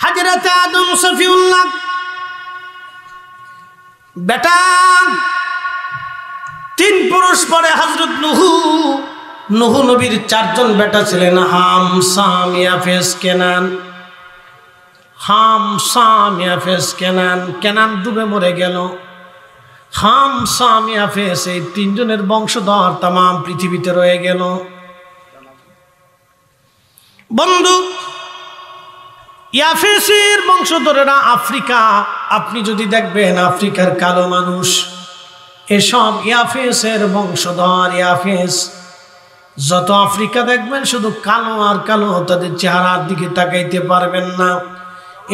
হযরত আদম সফিউল্লাহ বেটা, 3 পুরুষ পরে হযরত নূহ নবীর 4 জন বেটা ছিলেন, হাম, সাম, ইয়াফেস, কেনান। হাম, সাম, ইয়াফেস, কেনান। কেনান ডুবে মরে গেল। হাম, সাম, ইয়াফেস এই 3 জনের বংশধর তাম পৃথিবীতে রয়ে গেল। বন্ধু, ইয়াফেসের বংশধরেরা আফ্রিকা, আপনি যদি দেখবেন আফ্রিকার কালো মানুষ এসব ইয়াফেসের বংশধর। ইয়াফেস যত আফ্রিকা দেখবেন শুধু কালো আর কালো, তাদের চেহারার দিকে তাকাইতে পারবেন না।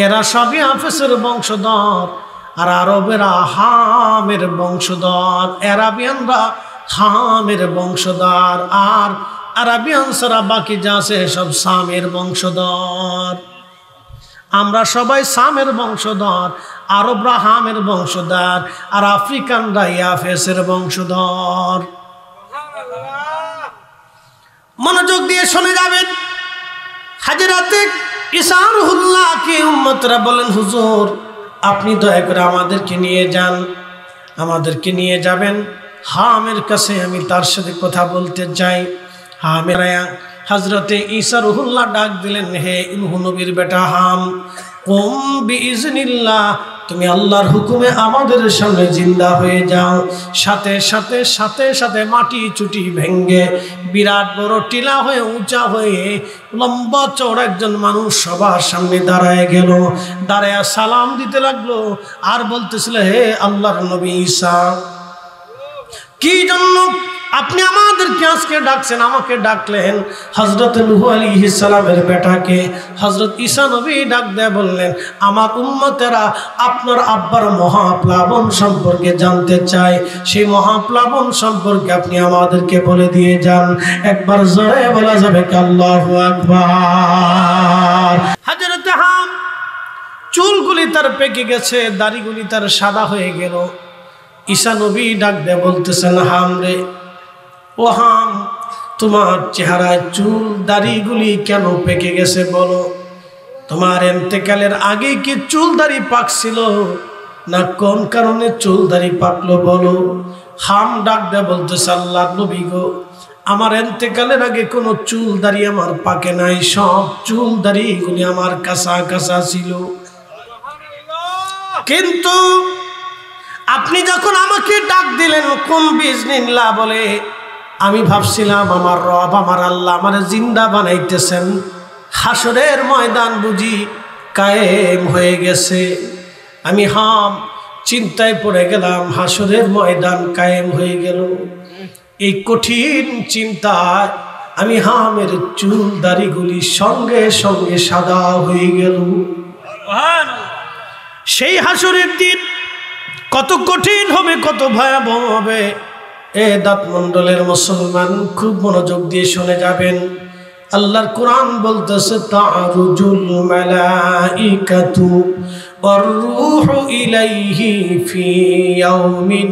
এরা সব ইয়াফেসের বংশধর। আর আরবেরা হামের বংশধর, আরাবিয়ানরা হামের বংশধর, আর আরাবিয়ানসরা বাকি যা আছে সব সামের বংশধর। আমরা সবাই সামের বংশধর, আরবরা হামের বংশধর, আর আফ্রিকানরা ইয়াফেসের বংশধর। মনোযোগ দিয়ে শুনে যাবেন। হযরত ঈসা রুহুল্লাহকে উম্মতরা বলেন, হুজুর আপনি দয়া করে আমাদেরকে নিয়ে যান, আমাদেরকে নিয়ে যাবেন হামের কাছে, আমি তার সাথে কথা বলতে চাই। হামের হযরতে ঈসা রুহুল্লাহ ডাক দিলেন, হে নূহ নবীর বেটা হাম, কুম বিইজনিল্লাহ, তুমি আল্লাহর হুকুমে আমাদের সামনে জিন্দা হয়ে যাও। সাথে সাথে সাথে সাথে মাটি চুটি ভেঙ্গে বিরাট বড় টিলা হয়ে উঁচা হয়ে লম্বা চওড়া একজন মানুষ সবার সামনে দাঁড়ায় গেল। দাঁড়ায় সালাম দিতে লাগলো আর বলতেছিল, হে আল্লাহর নবী ঈসা, কি জন্য আপনি আমাদেরকে আজকে ডাকছেন? আমাকে ডাকলেন। হযরত নূহ আলাইহিস সালামের বেটাকে হযরত ঈসা নবী ডাক দেয়া বললেন, আমার উম্মতেরা আপনার আব্বার মহাপ্লাবন সম্পর্কে জানতে চায়, সেই মহাপ্লাবন সম্পর্কে আপনি আমাদেরকে বলে দিয়ে যান। একবার জোরে বলা যাবে কি আল্লাহু আকবার। হযরত হাম চুলগুলি তার পেকে গেছে, দাড়িগুলি তার সাদা হয়ে গেল। ঈসা নবী ডাক দেয়া বলতেছেন, হাম রে, ও হাম, তোমার চেহারায় চুল দাড়িগুলি কেন পেকে গেছে বলো? তোমার ইন্তেকালের আগে কি চুল দাড়ি পাকছিল, না কোন কারণে চুল দাড়ি পাকলো বলো? হাম ডাক দেয়া বলতেছে, আল্লাহর নবী গো, আমার ইন্তেকালের আগে কোনো চুল দাড়ি আমার পাকে নাই, সব চুল দাড়িগুলি আমার কাঁচা কাঁচা ছিল। কিন্তু আপনি যখন আমাকে ডাক দিলেন কুম বিইজনিল্লাহ বলে, আমি ভাবছিলাম আমার রব, আমার আল্লাহ আমার জিন্দা বানাইতেছেন, হাসরের ময়দান বুঝি কায়েম হয়ে গেছে। আমি হাম চিন্তায় পড়ে গেলাম, হাসরের ময়দান কায়েম হয়ে গেল। এই কঠিন চিন্তায় আমি হামের চুল দাড়িগুলি সঙ্গে সঙ্গে সাদা হয়ে গেল। সেই হাসরের দিন কত কঠিন হবে, কত ভয়াবহ হবে। এ দাঁত মণ্ডলের মুসলমান খুব মনোযোগ দিয়ে শুনে যাবেন। আল্লাহর কোরআন বলতেছে, তা'রুজুল মালাইকাতু ওয়ার রূহু ইলাইহি ফি ইয়াউমিন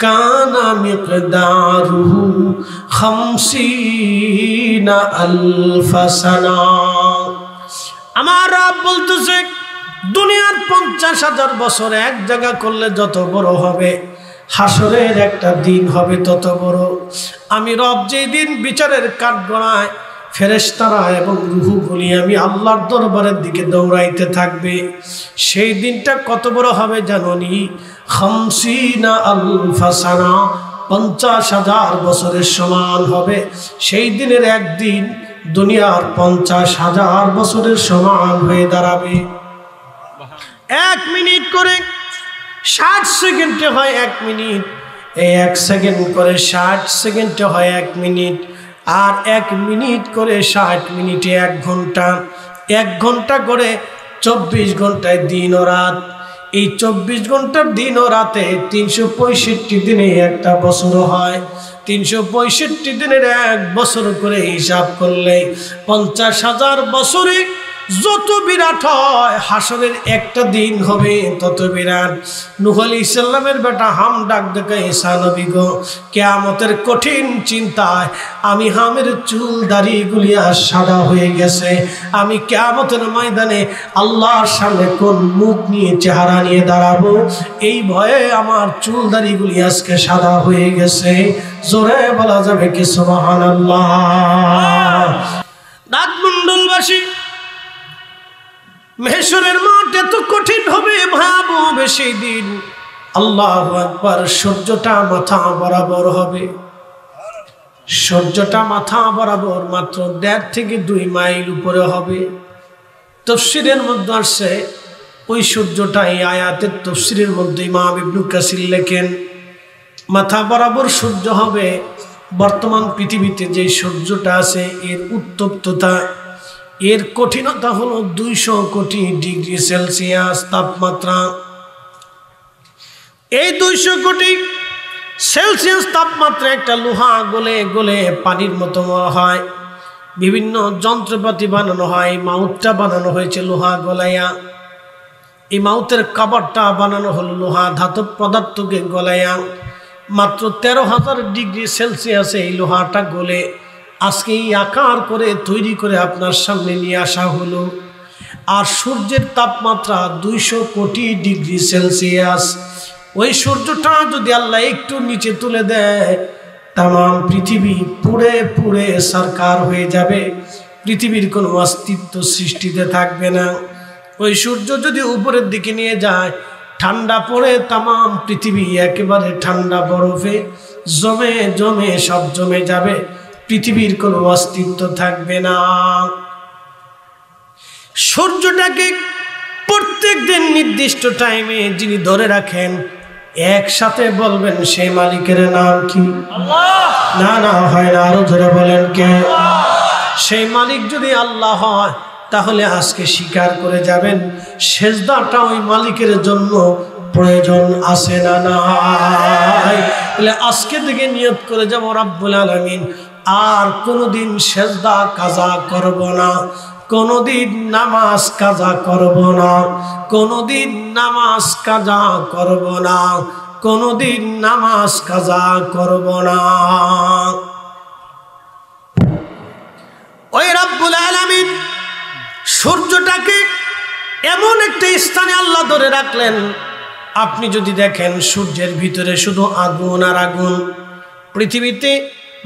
কানা মিকদারুহু 50,000 সানা। আমার রব বলতেছে, দুনিয়ার 50,000 বছর এক জায়গা করলে যত বড় হবে, হাসরের একটা দিন হবে তত বড়। আমি রব যেই দিন বিচারের কাঠগড়ায় ফেরেশতারা এবং রূহগুলি আমি আল্লাহর দরবারের দিকে দৌড়াইতে থাকবে, সেই দিনটা কত বড় হবে জানোনি? 50,000 সানা, 50,000 বছরের সমান হবে। সেই দিনের একদিন দুনিয়ার 50,000 বছরের সমান হয়ে দাঁড়াবে। 1 মিনিট করে 60 সেকেন্ডে হয় 1 মিনিট, এই 1 সেকেন্ড করে 60 সেকেন্ডে হয় 1 মিনিট, আর 1 মিনিট করে 60 মিনিটে 1 ঘন্টা, 1 ঘন্টা করে 24 ঘন্টায় দিন ও রাত। এই 24 ঘন্টার দিন ও রাতে 365 দিনে একটা বছর হয়। 365 দিনের 1 বছর করে হিসাব করলে 50,000 বছরে যত বিরাট হয় হাসরের একটা দিন হবে তত বিরাট। নূহ আলাইহিস সালামের বেটা হাম ডাক দেখে ঈসা নবী গো, কিয়ামতের কঠিন চিন্তায় আমি হামের চুল দাড়িগুলি আর সাদা হয়ে গেছে। আমি কিয়ামতের ময়দানে আল্লাহর সামনে কোন মুখ নিয়ে চেহারা নিয়ে দাঁড়াবো, এই ভয়ে আমার চুল দাড়িগুলি আজকে সাদা হয়ে গেছে। জোরে বলা যাবে কি সুবহানাল্লাহ। দাঁতমণ্ডলবাসী, মেহশরের মাঠ এত কঠিন হবে, ভয়াবহ হবে সেই দিন। আল্লাহু আকবার। সূর্যটা মাথা বরাবর হবে, সূর্যটা মাথা বরাবর মাত্র 1.5 থেকে 2 মাইল উপরে হবে। তাফসীরের মধ্যে আসছে ওই সূর্যটা, এই আয়াতের তাফসীরের মধ্যে ইমাম ইবনে কাসির লেখেন মাথা বরাবর সূর্য হবে। বর্তমান পৃথিবীতে যে সূর্যটা আছে এর উত্তপ্ততা, এর কঠিনতা হলো 200 কোটি ডিগ্রি সেলসিয়াস তাপমাত্রা। এই 200 কোটি সেলসিয়াস তাপমাত্রা একটা লোহা গলে গলে পানির মতো হয়। বিভিন্ন যন্ত্রপাতি বানানো হয়, মাউথটা বানানো হয়েছে লোহা গলাইয়া। এই মাউথের কভারটা বানানো হলো লোহা ধাতব পদার্থকে গলাইয়া। মাত্র 13,000 ডিগ্রি সেলসিয়াসে এই লোহাটা গলে আজকে এই আকার করে তৈরি করে আপনার সামনে নিয়ে আসা হলো। আর সূর্যের তাপমাত্রা 200 কোটি ডিগ্রি সেলসিয়াস। ওই সূর্যটা যদি আল্লাহ একটু নিচে তুলে দেয়, তামাম পৃথিবী পুড়ে পুড়ে সারকার হয়ে যাবে, পৃথিবীর কোনো অস্তিত্ব সৃষ্টিতে থাকবে না। ওই সূর্য যদি উপরের দিকে নিয়ে যায়, ঠান্ডা পড়ে তামাম পৃথিবী একেবারে ঠান্ডা বরফে জমে জমে সব জমে যাবে, পৃথিবীর কোনো অস্তিত্ব থাকবে না। সূর্যটাকে প্রত্যেক দিন নির্দিষ্ট টাইমে যিনি ধরে রাখেন, একসাথে বলবেন সেই মালিকের নাম কি? আল্লাহ। না না হয় না, আরো ধরে বলেন কে? সেই মালিক যদি আল্লাহ হয়, তাহলে আজকে স্বীকার করে যাবেন সেজদাটা ওই মালিকের জন্য প্রয়োজন আছে না নাই? তাহলে আজকে থেকে নিয়ত করে যাব রব্বুল আলামিন আর কোনোদিন সেজদা কাজা করব না, কোনোদিন নামাজ কাজা করব না, কোনোদিন নামাজ কাজা করব না, কোনোদিন নামাজ কাজা করব না। ওই রব্বুল আলামিন সূর্যটাকে এমন একটা স্থানে আল্লাহ ধরে রাখলেন, আপনি যদি দেখেন সূর্যের ভিতরে শুধু আগুন আর আগুন। পৃথিবীতে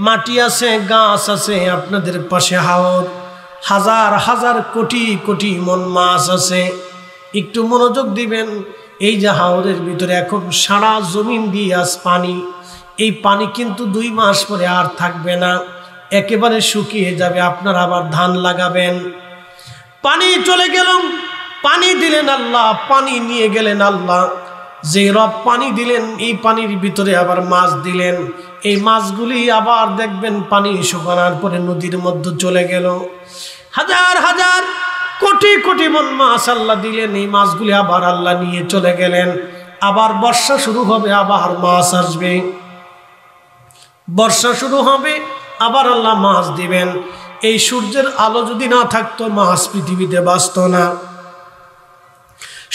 মাটি আছে, গাছ আছে, আপনাদের পাশে হাওর, হাজার হাজার কোটি কোটি মন মাছ আছে। একটু মনোযোগ দিবেন, এই যে হাওরের ভিতরে এখন সারা জমিন দিয়ে আজ পানি, এই পানি কিন্তু 2 মাস পরে আর থাকবে না, একেবারে শুকিয়ে যাবে। আপনারা আবার ধান লাগাবেন, পানি চলে গেল, পানি দিলেন আল্লাহ, পানি নিয়ে গেলেন আল্লাহ। যে রব পানি দিলেন, এই পানির ভিতরে আবার মাছ দিলেন, এই মাছগুলি আবার দেখবেন পানি শুকানোর পরে নদীর মধ্যে চলে গেল। হাজার হাজার কোটি কোটি মন মাছ আল্লাহ দিলেন, এই মাছগুলি আবার আল্লাহ নিয়ে চলে গেলেন। আবার বর্ষা শুরু হবে, আবার মাছ আসবে, বর্ষা শুরু হবে, আবার আল্লাহ মাছ দিবেন। এই সূর্যের আলো যদি না থাকতো, মাছ পৃথিবীতে বাঁচত না।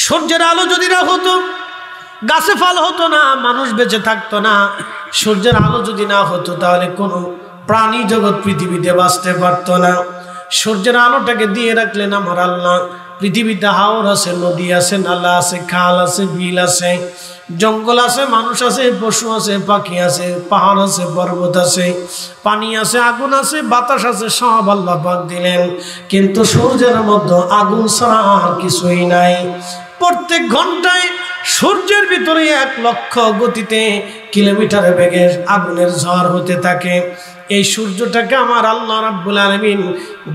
সূর্যের আলো যদি না হতো, গাছে ফল হতো না, মানুষ বেঁচে থাকতো না। সূর্যের আলো যদি না হতো, তাহলে কোনো প্রাণী জগৎ পৃথিবীতে বাঁচতে পারতো না। সূর্যের আলোটাকে দিয়ে রাখলেন আমার আল্লাহ। পৃথিবীতে হাওর আছে, নদী আছে, নালা আছে, খাল আছে, বিল আছে, জঙ্গল আছে, মানুষ আছে, পশু আছে, পাখি আছে, পাহাড় আছে, পর্বত আছে, পানি আছে, আগুন আছে, বাতাস আছে, সব আল্লাহ পাক দিলেন। কিন্তু সূর্যের মধ্যে আগুন ছাড়া আর কিছুই নাই। প্রত্যেক ঘন্টায় সূর্যের ভিতরে 1 লক্ষ গতিতে কিলোমিটার বেগে আগুনের ঝড় হতে থাকে। এই সূর্যটাকে আমার আল্লাহ রাব্বুল আলামিন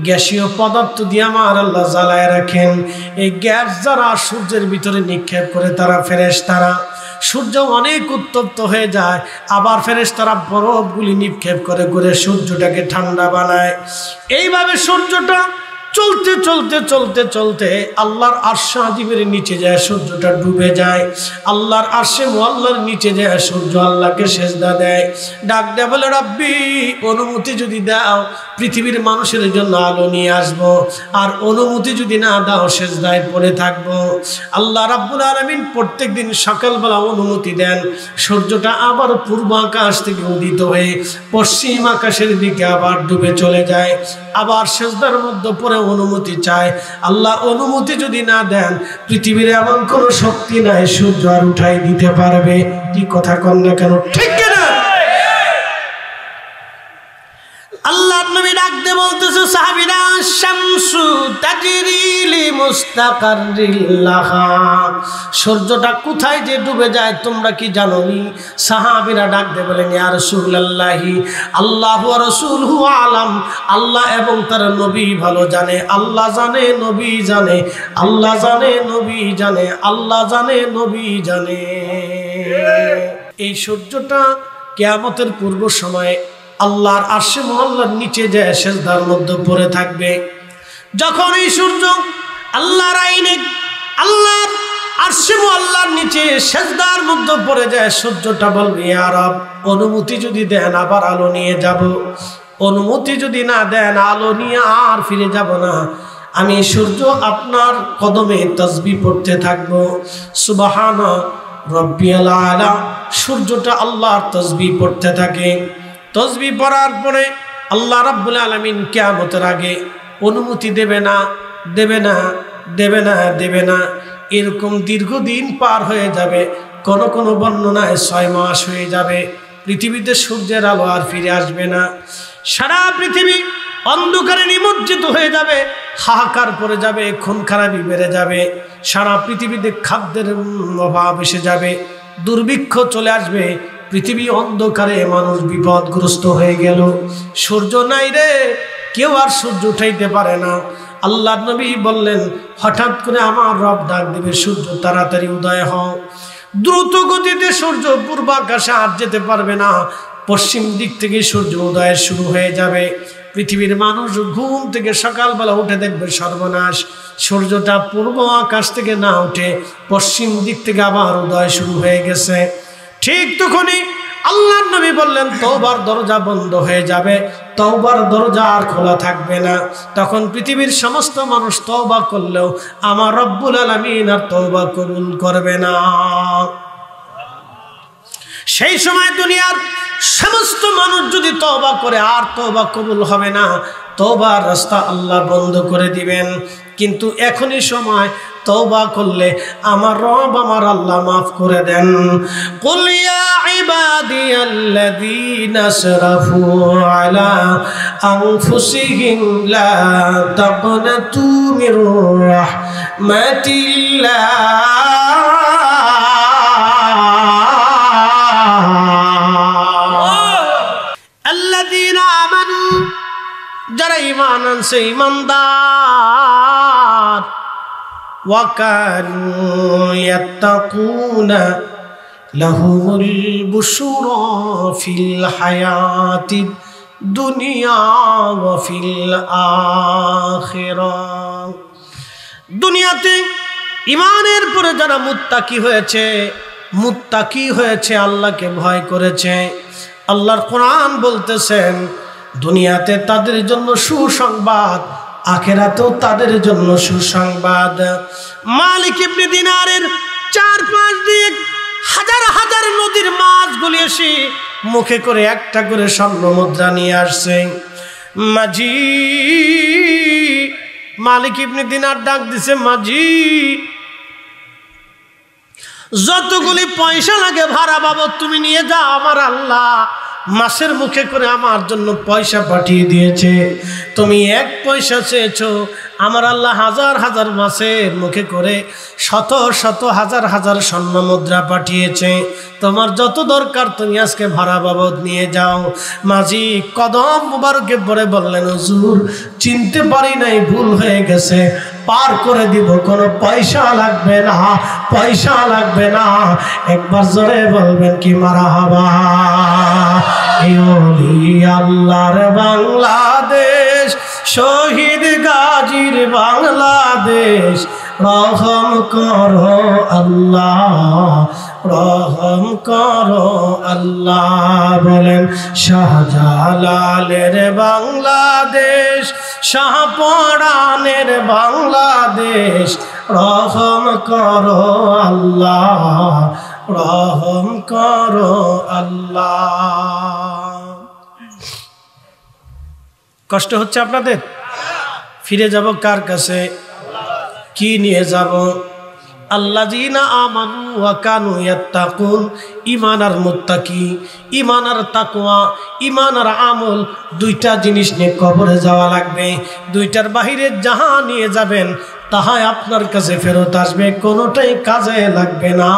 গ্যাসীয় পদার্থ দিয়ে আমার আল্লাহ জ্বালায় রাখেন। এই গ্যাস যারা সূর্যের ভিতরে নিক্ষেপ করে, তারা ফেরেশতারা, সূর্য অনেক উত্তপ্ত হয়ে যায়, আবার ফেরেশতারা বরফগুলি নিক্ষেপ করে করে সূর্যটাকে ঠান্ডা বানায়। এইভাবে সূর্যটা চলতে চলতে চলতে চলতে আল্লাহর আরশ আজিমের নিচে যায় সূর্যটা ডুবে যায়। আল্লাহর আরশে মুআল্লার নিচে যায় সূর্য আল্লাহকে সেজদা দেয়, ডাক দেয় বলে রব্বি অনুমতি যদি দাও পৃথিবীর মানুষের জন্য আলো নিয়ে আসবো, আর অনুমতি যদি না দাও সেজদায় পড়ে থাকবো। আল্লাহ রাব্বুল আলামিন প্রত্যেকদিন সকালবেলা অনুমতি দেন, সূর্যটা আবার পূর্ব আকাশ থেকে উদিত হয়ে পশ্চিম আকাশের দিকে আবার ডুবে চলে যায়। আবার সেজদার মধ্যে পড়ে অনুমতি চায়, আল্লাহ অনুমতি যদি না দেন পৃথিবীর এমন কোনো শক্তি নাই সূর্য আর উঠাই দিতে পারবে। কি কথা কন না কেন, ঠিক না? আল্লাহর নবী ডাক দিয়ে বলতেছে সাহাবীরা শামসু তাজরি লিমুস্তাকাররিল লাহা, সূর্যটা কোথায় যে ডুবে যায় তোমরা কি জানো নি? সাহাবীরা ডাক দিয়ে বলেন ইয়া রাসূলুল্লাহি আল্লাহু ওয়া রাসূলুহু আলাম, আল্লাহ এবং তার নবী ভালো জানে। আল্লাহ জানে নবী জানে, আল্লাহ জানে নবী জানে, আল্লাহ জানে নবী জানে। এই সূর্যটা কিয়ামতের পূর্ব সময়ে আল্লাহর আরশে মুআল্লার নিচে যায় সেজদার মধ্যে পড়ে থাকবে। যখন এই সূর্য আল্লাহর আইনে আল্লাহর আরশে মুআল্লার নিচে সেজদার মধ্যে পড়ে যায়, সূর্যটা বলবে ইয়া রব অনুমতি যদি দেন আবার আলো নিয়ে যাব, অনুমতি যদি না দেন আলো নিয়ে আর ফিরে যাব না। আমি সূর্য আপনার কদমে তাসবিহ পড়তে থাকবো, সুবহানা রাব্বিয়াল আলা। সূর্যটা আল্লাহর তাসবিহ পড়তে থাকে। তাসবিহ পড়ার পরে আল্লাহ রাব্বুল আলামিন কিয়ামতের আগে অনুমতি দেবে না, দেবে না, দেবে না, দেবে না। এরকম দীর্ঘদিন পার হয়ে যাবে, কোন কোন বর্ণনায় 6 মাস হয়ে যাবে। পৃথিবীতে সূর্যের আলো আর ফিরে আসবে না। সারা পৃথিবী অন্ধকারে নিমজ্জিত হয়ে যাবে, হাহাকার পড়ে যাবে, খুন খারাপি বেড়ে যাবে। সারা পৃথিবীতে খাদ্যের অভাব এসে যাবে, দুর্ভিক্ষ চলে আসবে। পৃথিবী অন্ধকারে মানুষ বিপদগ্রস্ত হয়ে গেল। সূর্য নাই রে, কেউ আর সূর্য উঠাইতে পারে না। আল্লাহর নবী বললেন হঠাৎ করে আমার রব ডাক দেবে সূর্য তাড়াতাড়ি উদয় হও। দ্রুত গতিতে সূর্য পূর্ব আকাশে আর যেতে পারবে না, পশ্চিম দিক থেকে সূর্য উদয় শুরু হয়ে যাবে। পৃথিবীর মানুষ ঘুম থেকে সকালবেলা উঠে দেখবে সর্বনাশ, সূর্যটা পূর্ব আকাশ থেকে না উঠে পশ্চিম দিক থেকে আবার উদয় শুরু হয়ে গেছে। ঠিক তখনই আল্লাহর নবী বললেন তওবার দরজা বন্ধ হয়ে যাবে, তওবার দরজা আর খোলা থাকবে না। তখন পৃথিবীর সমস্ত মানুষ তওবা করলেও আমার রব্বুল আলামিন আর তওবা কবুল করবে না। সেই সময় দুনিয়ার সমস্ত মানুষ যদি তওবা করে আর তওবা কবুল হবে না, তওবার রাস্তা আল্লাহ বন্ধ করে দিবেন। কিন্তু এখনই সময়, তওবা করলে আমার রব আমার আল্লাহ মাফ করে দেন। কুল ইয়া ইবাদিয়াল্লাযীনা আসরাফু আলা আনফুসিহিম লা তাকনাতু মির রাহমাতিল্লাহ আল্লাযীনা আমানু, যারা ঈমান আনছে ঈমানদার, ওয়া কানু ইয়াত্তাকুনা লাহুমুল বুশরা ফিল হায়াতিদ দুনিয়া ওয়া ফিল আখিরাহ। দুনিয়াতে ঈমানের পরে যারা মুত্তাকি হয়েছে, আল্লাহকে ভয় করেছে, আল্লাহর কোরআন বলতেছেন দুনিয়াতে তাদের জন্য সুসংবাদ, আখিরাতেও তাদের জন্য সুসংবাদ। মালিক ইবনে দিনারের 4-5 দিক হাজার হাজার নদীর মাছগুলি এসে মুখে করে একটা করে স্বর্ণ মুদ্রা নিয়ে আসছে। মাঝি, মালিক ইবনে দিনার ডাক দিছে, মাঝি যতগুলি পয়সা লাগে ভাড়া বাবদ তুমি নিয়ে যাও, আমার আল্লাহ মাছের মুখে করে আমার জন্য পয়সা পাঠিয়ে দিয়েছে। তুমি 1 পয়সা চেয়েছো, আমার আল্লাহ হাজার হাজার মাছের মুখে করে শত শত হাজার হাজার স্বর্ণ মুদ্রা পাঠিয়েছে। তোমার যত দরকার তুমি আজকে ভাড়া বাবদ নিয়ে যাও। মাঝি কদম মুবারকে পড়ে বললেন হুজুর চিনতে পারি নাই, ভুল হয়ে গেছে, পার করে দিব, কোনো পয়সা লাগবে না, পয়সা লাগবে না। একবার জোরে বলবেন কি মারহাবা। এই ওলি আল্লাহর বাংলাদেশ, শহীদ গাজীর বাংলাদেশ রহম করো আল্লাহ, রহম করো আল্লাহ। বলেন শাহজালালের বাংলাদেশ, শাহপরানের বাংলাদেশ রহম করো আল্লাহ, রহম করো আল্লাহ। কষ্ট হচ্ছে আপনাদের? ফিরে যাব কার কাছে? কি নিয়ে যাব? আল্লাযীনা আমানু ওয়া কানু ইয়াত্তাকুন। ঈমান আর মুত্তাকি, ঈমান আর তাকওয়া, ঈমান আর আমল, দুইটা জিনিস নিয়ে কবরে যাওয়া লাগবে। দুইটার বাহিরে যাহা নিয়ে যাবেন তাহাই আপনার কাছে ফেরত আসবে, কোনোটাই কাজে লাগবে না।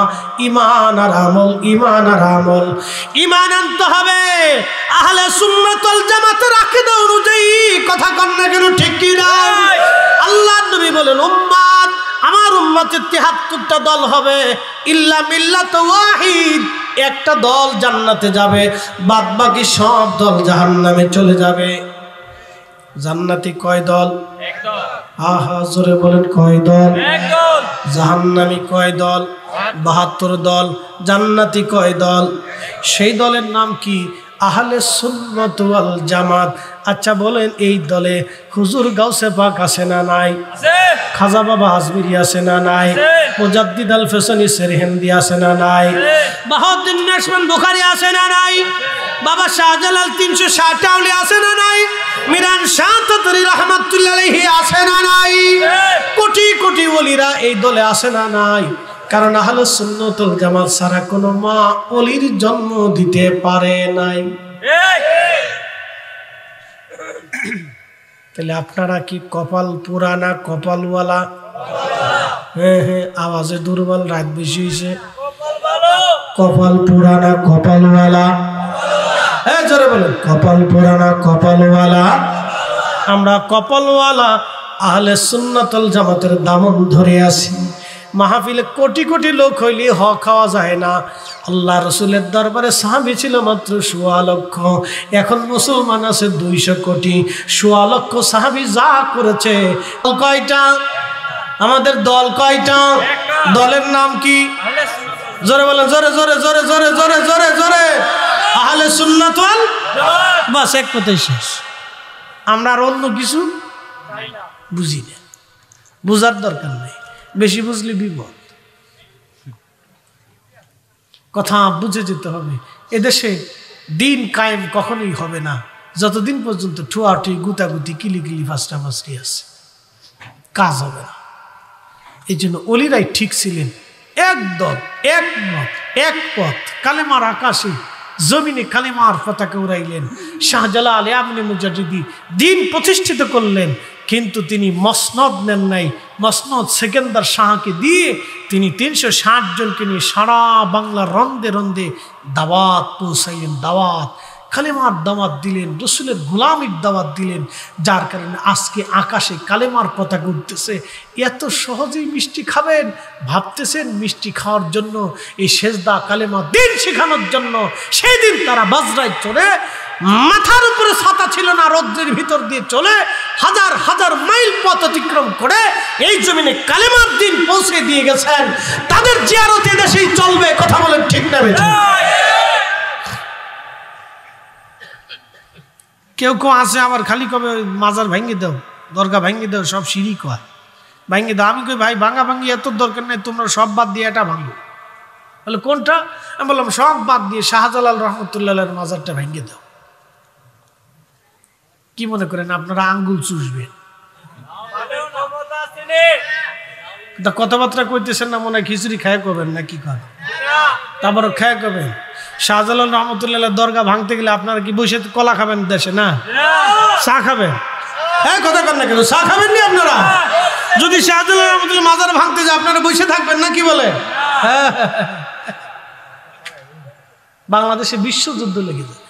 ঈমান আর আমল, ঈমান আর আমল। ঈমান আনতে হবে আহলে সুন্নাত ওয়াল জামাতের আকীদা অনুযায়ী। কথা কন না কেন? ঠিক কি না? আল্লাহর নবী বলেন উম্মত, আমার উম্মতের ৭৩টা দল হবে, ইল্লা মিল্লাত ওয়াহিদ, একটা দল জান্নাতে যাবে, বাদ বাকি সব দল জাহান্নামে চলে যাবে। জান্নাতি কয় দল? এক দল। আহা জোরে বলেন কয় দল? এক দল। জাহান্নামী কয় দল? ৭২ দল। জান্নাতি কয় দল? সেই দলের নাম কি? আহলে সুন্নাত ওয়াল জামাত। আচ্ছা বলেন, এই দলে হুজুর গাউসে পাক আছে না নাই? আছে। খাজা বাবা আজমিরি আছে না নাই? মুজাদ্দিদ আল ফেসানি সেরহিন্দি আছে না নাই? বাহাউদ্দিন নাশবন বুখারী আছে না নাই? বাবা শাহজালাল ৩৬০ আউলিয়া আছে না নাই? মিরান শাহ তাতারি রাহমাতুল্লাহ আলাইহি আছে না নাই? কোটি কোটি ওলিরা এই দলে আছে না নাই? কারণ আহলে সুন্নাত ওয়াল জামাত ছাড়া কোনো মা ওলির জন্ম দিতে পারে নাই। তাহলে আপনারা কি কপাল পুরানা কপালওয়ালা? হ্যাঁ হ্যাঁ, আওয়াজে দুর্বল, রাত বেশি হয়েছে। কপাল পুরানা কপালওয়ালা, হ্যাঁ জোরে বলেন কপাল পুরানা কপালওয়ালা। আমরা কপালওয়ালা আহলে সুন্নাত ওয়াল জামাতের দামন ধরে আছি। মাহফিলে কোটি কোটি লোক হইলে হক খাওয়া যায় না। আল্লাহ রসুলের দরবারে সাহাবী ছিল মাত্র ১৬ লক্ষ, এখন মুসলমান আছে ২০০ কোটি। ১৬ লক্ষ সাহাবী যা করেছে, কয়টা? আমাদের দল কয়টা? দলের নাম কি? জোরে বলেন, জোরে জোরে জোরে জোরে জোরে জোরে জোরে আহলে সুন্নাত ওয়াল জামাত। বাস, এক কথাই শেষ। আমরা আর অন্য কিছু বুঝি না, বুঝার দরকার নেই, বেশি বুঝলে বিপদ। কথা বুঝে যেতে হবে। এদেশে দিন কায়েম কখনোই হবে না যতদিন পর্যন্ত ঠুয়াঠুই, গুতাগুতি, কিলিকিলি, ফাস্টাফাস্টি আছে, কাজ হবে না। এই জন্য অলিরাই ঠিক ছিলেন, একদল, একমত, এক পথ, কালেমার আকাশে জমিনে কালেমার পতাকা উড়াইলেন। শাহজালাল ইবনে মুজাদ্দিদি দিন প্রতিষ্ঠিত করলেন, কিন্তু তিনি মসনদ নেন নাই। মসনদ সেকেন্দার শাহকে দিয়ে তিনি ৩৬০ জনকে নিয়ে সারা বাংলার রন্দে রন্দে দাওয়াত পৌঁছাইলেন। দাওয়াত, কালেমার দাওয়াত দিলেন, রসুলের গোলামির দাওয়াত দিলেন, যার কারণে আজকে আকাশে কালেমার পতাকা উঠতেছে। এত সহজেই মিষ্টি খাবেন ভাবতেছেন? মিষ্টি খাওয়ার জন্য, এই সেজদা কালেমা দিন শেখানোর জন্য সেই দিন তারা বাজরায় চড়ে, মাথার উপরে ছাতা ছিল না, রৌদ্রের ভিতর দিয়ে চলে হাজার হাজার মাইল পথ অতিক্রম করে এই জমিনে কালেমার দিন পৌঁছে দিয়ে গেছেন। তাদের জিয়ারত দেশেই চলবে। কথা বলেন ঠিক না? কেউ কেউ আছে আবার খালি কবে মাজার ভাঙ্গি দাও, দরগা ভাঙ্গি দাও, সব সিঁড়ি কয় ভাঙ্গি দাও। আমি কই ভাই, ভাঙা ভাঙ্গি এত দরকার নেই, তোমরা সব বাদ দিয়ে এটা ভাঙো। বলে কোনটা? আমি বললাম সব বাদ দিয়ে শাহজালাল রহমতুল্লাহ মাজারটা ভাঙ্গি দাও। কি মনে করেন আপনারা আঙ্গুল চুষবেন? কথাবার্তা কইতেছেন না, মনে হয় খিচুড়ি খায় করবেন না কি করেন? তারপরে খায় করবেন। শাহজালাল রহমতুল্লাহ দরগা ভাঙতে গেলে আপনারা কি বসে কলা খাবেন দেশে? না, চা খাবেন। হ্যাঁ, কথা কন না কেন? চা খাবেন নি আপনারা? যদি শাহজালাল রহমতুল্লাহ মাজার ভাঙতে যায় আপনারা বসে থাকবেন না? কি বলে? বাংলাদেশে বিশ্বযুদ্ধ লেগে যাবে।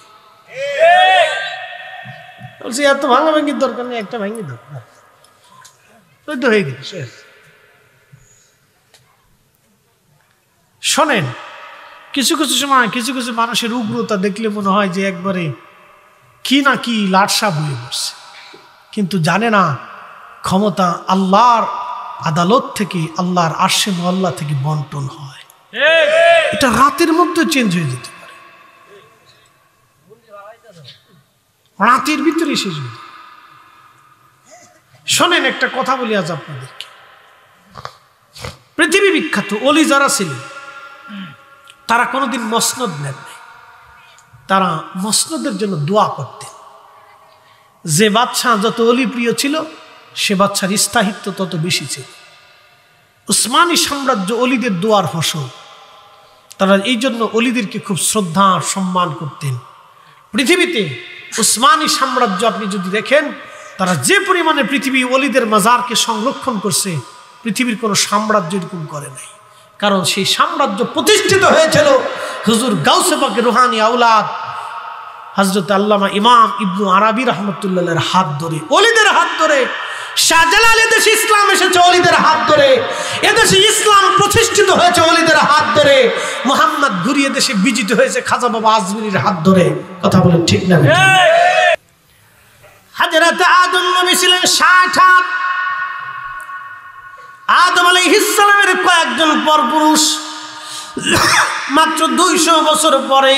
বলছি এত ভাঙা ভাঙ্গির দরকার নেই, একটা ভাঙ্গি দরকার। ওই তো হয়ে গেল শেষ। শোনেন, কিছু কিছু সময় কিছু কিছু মানুষের উগ্রতা দেখলে মনে হয় যে একবারে কি না কি লাটসাপ হয়ে বসছে। কিন্তু জানে না ক্ষমতা আল্লাহর আদালত থেকে, আল্লাহর আরশে মুআল্লা থেকে বন্টন হয়। এটা রাতের মধ্যে চেঞ্জ হয়ে যেতে পারে, রাতের ভিতরে শেষ হয়ে। শোনেন একটা কথা বলি আজ আপনাদেরকে। পৃথিবী বিখ্যাত ওলি যারা ছিলেন তারা কোনোদিন মসনদ নেন নাই, তারা মসনদের জন্য দোয়া করতেন। যে বাদশাহ যত অলি প্রিয় ছিল সে বাদশার স্থায়িত্ব তত বেশি ছিল। উসমানী সাম্রাজ্য অলিদের দোয়ার ফসল। তারা এই জন্য অলিদেরকে খুব শ্রদ্ধা সম্মান করতেন। পৃথিবীতে উসমানী সাম্রাজ্য আপনি যদি দেখেন, তারা যে পরিমাণে পৃথিবী অলিদের মাজারকে সংরক্ষণ করছে, পৃথিবীর কোনো সাম্রাজ্য এরকম করে নাই। কারণ সেই সাম্রাজ্য প্রতিষ্ঠিত হয়েছিল হুজুর গাউসে পাকের রুহানি আওলাদ হযরত আল্লামা ইমাম ইবনু আরাবী রাহমাতুল্লাহের হাত ধরে, অলিদের হাত ধরে। শাহজালাল এদেশে ইসলাম এসেছে অলিদের হাত ধরে, এদেশে ইসলাম প্রতিষ্ঠিত হয়েছে অলিদের হাত ধরে। মুহাম্মদ ঘুরি এদেশে বিজিত হয়েছে খাজা বাবা আজমিরির হাত ধরে। কথা বলেন ঠিক না? হযরত আদম নবী ছিলেন ৬০ হাত। আদম আলাইহিস সালামের কয়েকজন পরপুরুষ। মাত্র ২০০ বছর পরে,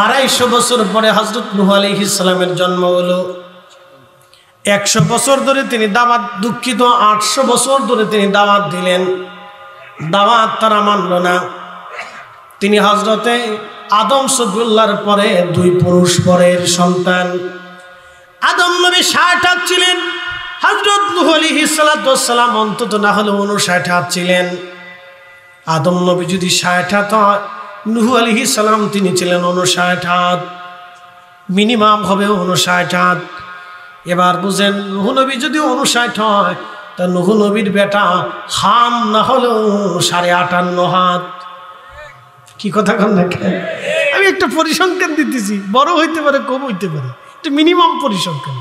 ২৫০ বছর পরে হযরত নূহ আলাইহিস সালামের জন্ম হলো। ১০০ বছর ধরে তিনি দাওয়াত, দুঃখিত ৮০০ বছর ধরে তিনি দাওয়াত দিলেন, দাওয়াত তারা মানল না। তিনি হযরতে আদম সফিউল্লাহর পরে ২ পুরুষ পরের সন্তান। আদম নবী ৬০ হাত ছিলেন, হযরত নূহ আলাইহিস সালাম অন্তত না হলে ৫৯ হাত ছিলেন। আদম নবী যদি ৬০ হাত হয়, নূহ আলাইহিস সালাম তিনি ছিলেন ৫৯ হাত, মিনিমাম হবে ৫৯ হাত। এবার বুঝেন, নূহ নবী যদি ৫৯ হয়, তা নূহ নবীর বেটা হাম না হলেও ৫৮.৫ হাত। কি কথা কন না? আমি একটা পরিসংখ্যান দিতেছি, বড় হইতে পারে কম হইতে পারে, এটা মিনিমাম পরিসংখ্যান।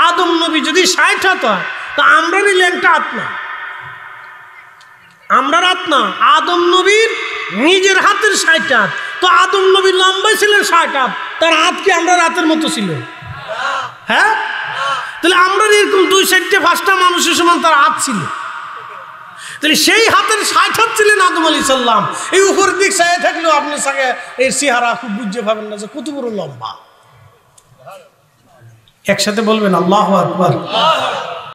আদম নবী যদি ৬০ হাত হয়, তা আমরা নিলেনটা হাত না, আমরা রাত না, আদম নবীর নিজের হাতের ৬০ হাত। তো আদম নবীর লম্বাই ছিলেন ৬০ হাত, তার হাত কি আমরা রাতের মতো ছিল? হ্যাঁ, তাহলে আমরা এরকম ২-৪-৫টা মানুষের সমান তার হাত ছিল। তাহলে সেই হাতের ৬০ হাত ছিলেন আদম আলাইহিস সালাম। এই উপরের দিক চাইয়ে থাকলেও আপনি সাথে এই চেহারা খুব বুঝতে পাবেন না যে কত বড় লম্বা। একসাথে বলবেন আল্লাহু আকবার।